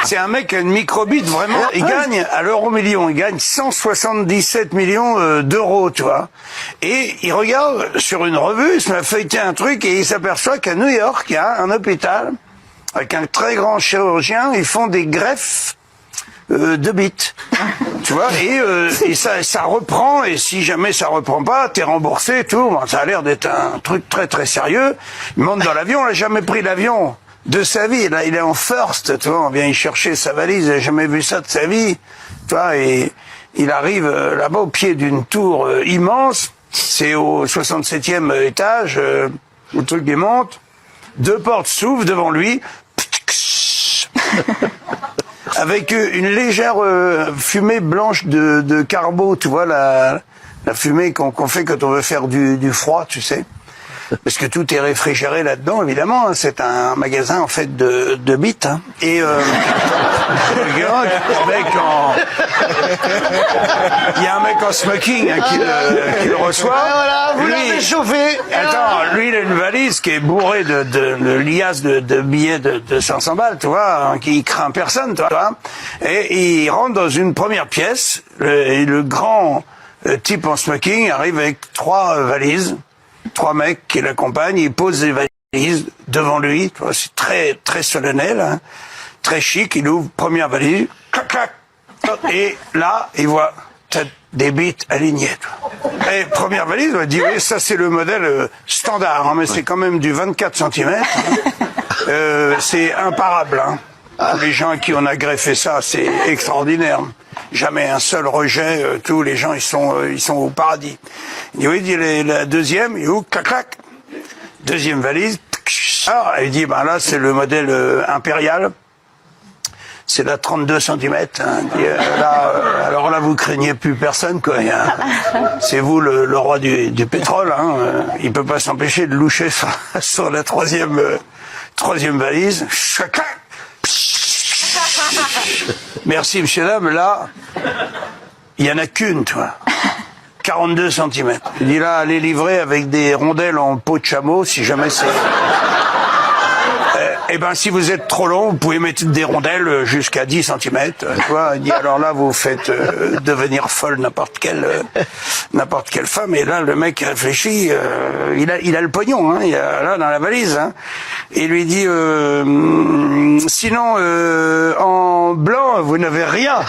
C'est un mec qui a une microbite, vraiment. Il gagne à l'euro million, il gagne 177 millions d'euros, tu vois. Et il regarde sur une revue, il se met à feuilleter un truc et il s'aperçoit qu'à New York, il y a un hôpital avec un très grand chirurgien, ils font des greffes de bites, tu vois, et ça reprend, et si jamais ça reprend pas, t'es remboursé et tout. Bon, ça a l'air d'être un truc très très sérieux. Il monte dans l'avion, il a jamais pris l'avion de sa vie, là il est en first, tu vois, on vient y chercher sa valise, il a jamais vu ça de sa vie, tu vois, et il arrive là-bas au pied d'une tour immense, c'est au 67e étage, le truc il monte, deux portes s'ouvrent devant lui, avec une légère fumée blanche de carbo, tu vois, la fumée qu'on fait quand on veut faire du froid, tu sais. Parce que tout est réfrigéré là-dedans, évidemment. Hein. C'est un magasin, en fait, de bites. Hein. Et il y a un mec en smoking hein, qui le reçoit. Voilà, vous l'avez chauffé. Attends, lui, il a une valise qui est bourrée de liasses de billets de 500 balles, tu vois, hein, qui craint personne, tu vois. Et il rentre dans une première pièce. Le grand type en smoking arrive avec 3 valises. 3 mecs qui l'accompagnent, ils posent les valises devant lui, c'est très très solennel, hein, très chic, il ouvre première valise, clac clac, et là il voit des bites alignées. Et première valise, on dit oui, ça c'est le modèle standard, hein, mais c'est quand même du 24 cm, c'est imparable. Hein. Les gens à qui on a greffé ça, c'est extraordinaire. Jamais un seul rejet, tous les gens ils sont au paradis. Il dit oui, il dit la deuxième, il ouvre, clac clac, deuxième valise. Alors il dit ben là c'est le modèle impérial, c'est la 32 cm. Hein. Alors là vous craignez plus personne quoi. C'est vous le roi du pétrole. Hein. Il peut pas s'empêcher de loucher sur la troisième valise. Clac clac. Merci, monsieur, dame. Là, il y en a qu'une, tu vois. 42 cm. Il dit là, allez livrer avec des rondelles en peau de chameau, si jamais c'est... Eh ben, si vous êtes trop long, vous pouvez mettre des rondelles jusqu'à 10 cm. Tu vois, il dit, alors là, vous faites devenir folle n'importe quelle femme. Et là, le mec réfléchit, il a le pognon, hein, il a là dans la valise. Hein. Et il lui dit, sinon, en blanc, vous n'avez rien.